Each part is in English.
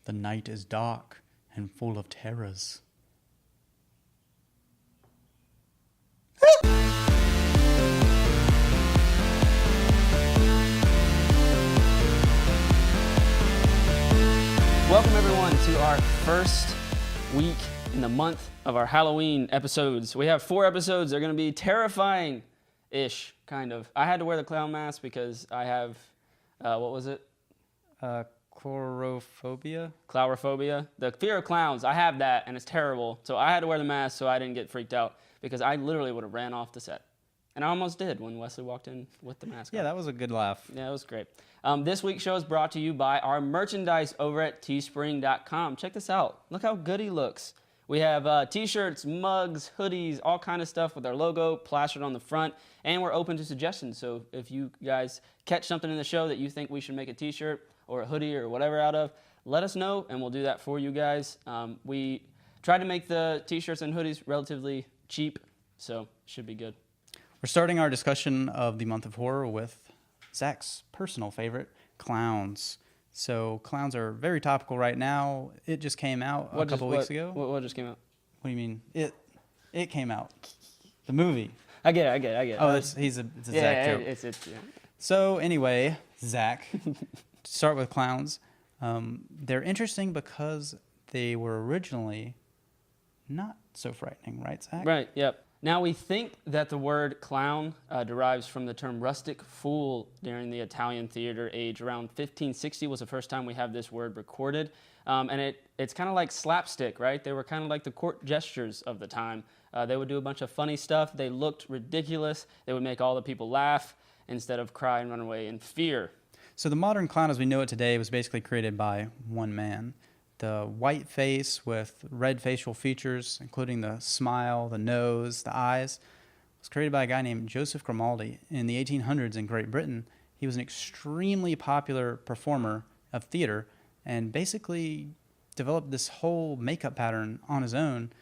The night is dark and full of terrors. Welcome everyone to our first week in the month of our Halloween episodes. We have 4 episodes. They're going to be terrifying-ish, kind of. I had to wear the clown mask because I have, what was it? Chlorophobia? Chlorophobia. The fear of clowns. I have that, and it's terrible. So I had to wear the mask so I didn't get freaked out because I literally would have ran off the set. And I almost did when Wesley walked in with the mask on. Yeah, that was a good laugh. Yeah, it was great. This week's show is brought to you by our merchandise over at teespring.com. Check this out. Look how good he looks. We have t-shirts, mugs, hoodies, all kind of stuff with our logo plastered on the front, and we're open to suggestions. So if you guys catch something in the show that you think we should make a t-shirt or a hoodie or whatever out of, let us know, and we'll do that for you guys. We tried to make the t-shirts and hoodies relatively cheap, so it should be good. We're starting our discussion of the month of horror with Zach's personal favorite, clowns. So clowns are very topical right now. It just came out a couple weeks ago. What just came out? What do you mean? It came out. The movie. I get it. Oh, it's a Zach joke. Yeah. So anyway, Zach, to start with clowns. They're interesting because they were originally not so frightening, right, Zach? Right, yep. Now, we think that the word clown derives from the term rustic fool during the Italian theater age. Around 1560 was the first time we have this word recorded. And it's kind of like slapstick, right? They were kind of like the court gestures of the time. They would do a bunch of funny stuff. They looked ridiculous. They would make all the people laugh instead of cry and run away in fear. So the modern clown as we know it today was basically created by one man. The white face with red facial features, including the smile, the nose, the eyes, was created by a guy named Joseph Grimaldi in the 1800s in Great Britain. He was an extremely popular performer of theater and basically developed this whole makeup pattern on his own,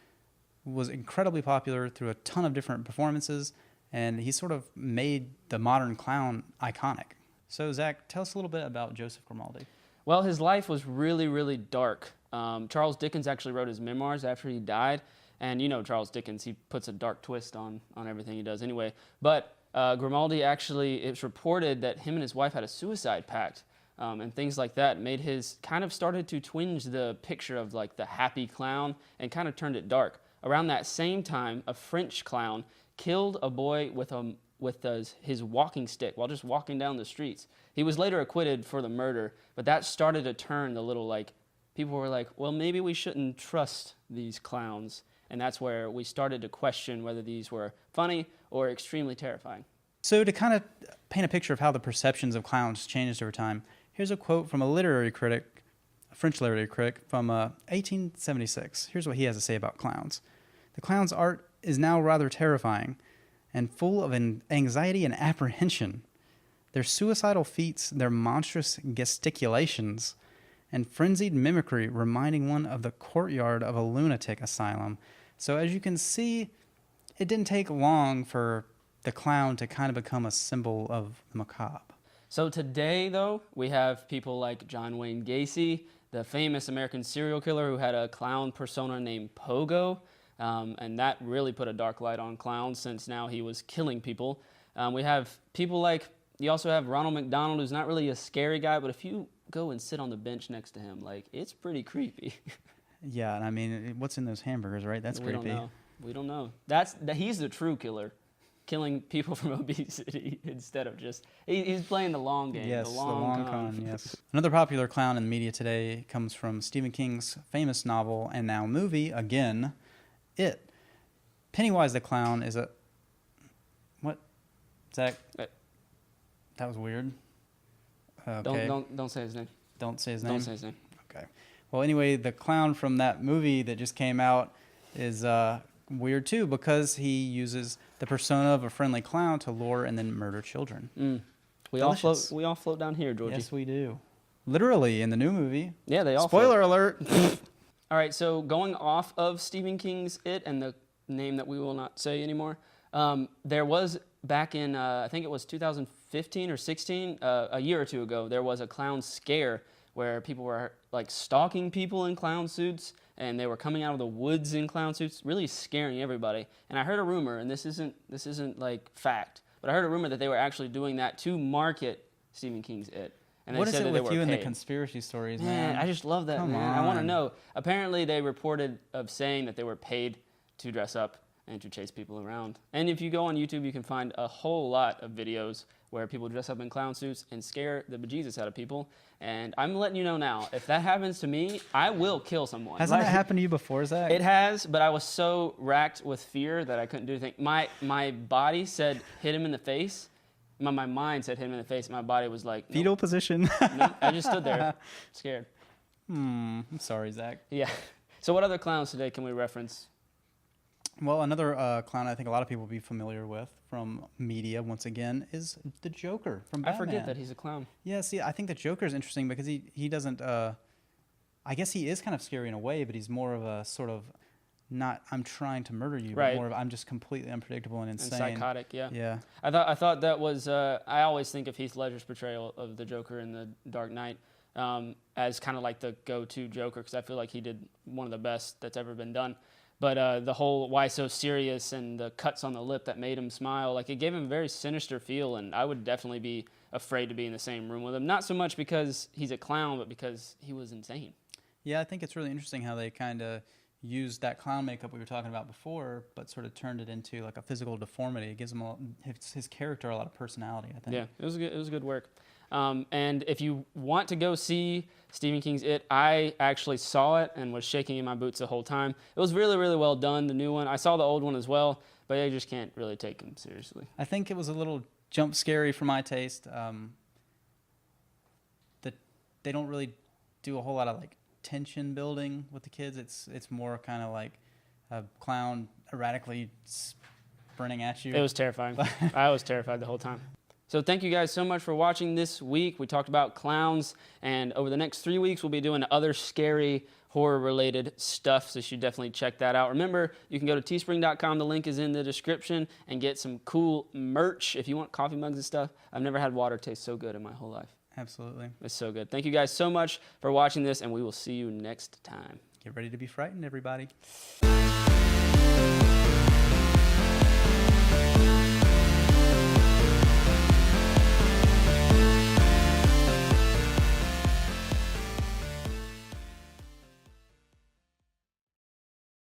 was incredibly popular through a ton of different performances, and he sort of made the modern clown iconic. So, Zach, tell us a little bit about Joseph Grimaldi. Well, his life was really, really dark. Charles Dickens actually wrote his memoirs after he died. And you know Charles Dickens, he puts a dark twist on everything he does anyway. But Grimaldi actually, it's reported that him and his wife had a suicide pact. And things like that made kind of started to twinge the picture of like the happy clown and kind of turned it dark. Around that same time, a French clown killed a boy with his walking stick while just walking down the streets. He was later acquitted for the murder, but that started to turn the little people were like, well, maybe we shouldn't trust these clowns. And that's where we started to question whether these were funny or extremely terrifying. So to kind of paint a picture of how the perceptions of clowns changed over time, here's a quote from a French literary critic from 1876. Here's what he has to say about clowns. The clown's art is now rather terrifying and full of anxiety and apprehension. Their suicidal feats, their monstrous gesticulations, and frenzied mimicry reminding one of the courtyard of a lunatic asylum. So as you can see, it didn't take long for the clown to kind of become a symbol of the macabre. So today, though, we have people like John Wayne Gacy, the famous American serial killer who had a clown persona named Pogo. And that really put a dark light on clowns since now he was killing people. We have people like, you also have Ronald McDonald, who's not really a scary guy, but if you go and sit on the bench next to him, it's pretty creepy. Yeah, and I mean, what's in those hamburgers, right? That's creepy. We don't know. He's the true killer, killing people from obesity instead of just, he's playing the long game. Yes, the long con. Yes. Another popular clown in the media today comes from Stephen King's famous novel and now movie, again, It. Pennywise the clown is a... What? Zach? That was weird. Okay. Don't say his name. Don't say his name? Don't say his name. Okay. Well, anyway, the clown from that movie that just came out is weird too because he uses the persona of a friendly clown to lure and then murder children. We all float down here, Georgie. Yes, we do. Literally in the new movie. Yeah, they all Spoiler alert. All right, so going off of Stephen King's It and the name that we will not say anymore, there was back in, I think it was 2015 or 16, a year or two ago, there was a clown scare where people were like stalking people in clown suits, and they were coming out of the woods in clown suits, really scaring everybody. And I heard a rumor, and this isn't like fact, but I heard a rumor that they were actually doing that to market Stephen King's It. And What they is said it that they with were you and the paid. conspiracy stories, Man, man? I just love that, Come man. I want to on. know. Apparently, they reported of saying that they were paid to dress up and to chase people around. And if you go on YouTube, you can find a whole lot of videos where people dress up in clown suits and scare the bejesus out of people. And I'm letting you know now, if that happens to me, I will kill someone. Hasn't Like, that happened to you before, Zach? It has, but I was so racked with fear that I couldn't do anything. My body said, hit him in the face. My mind said, hit him in the face. My body was like, nope, Fetal position. nope. I just stood there, scared. I'm sorry, Zach. Yeah. So what other clowns today can we reference? Well, another clown I think a lot of people will be familiar with from media, once again, is the Joker from I Batman. forget that he's a clown. Yeah, see, I think the Joker is interesting because he doesn't, I guess he is kind of scary in a way, but he's more of a sort of, not I'm trying to murder you, Right. but more of I'm just completely unpredictable and And insane. psychotic, yeah. Yeah. I thought that was. I always think of Heath Ledger's portrayal of the Joker in The Dark Knight as kind of like the go-to Joker, because I feel like he did one of the best that's ever been done. But the whole why so serious and the cuts on the lip that made him smile, like it gave him a very sinister feel, and I would definitely be afraid to be in the same room with him. Not so much because he's a clown, but because he was insane. Yeah, I think it's really interesting how they kind of used that clown makeup we were talking about before, but sort of turned it into like a physical deformity. It gives him his character a lot of personality, I think. Yeah, it was good. It was good work. And if you want to go see Stephen King's It, I actually saw it and was shaking in my boots the whole time. It was really, really well done, the new one. I saw the old one as well, but I just can't really take him seriously. I think it was a little jump scary for my taste. That they don't really do a whole lot of like tension building with the kids. It's more kind of like a clown erratically sprinting at you. It was terrifying. I was terrified the whole time. So thank you guys so much for watching this week. We talked about clowns, and over the next 3 weeks, we'll be doing other scary horror-related stuff, so you should definitely check that out. Remember, you can go to teespring.com. The link is in the description, and get some cool merch if you want coffee mugs and stuff. I've never had water taste so good in my whole life. Absolutely. It's so good. Thank you guys so much for watching this, and we will see you next time. Get ready to be frightened, everybody.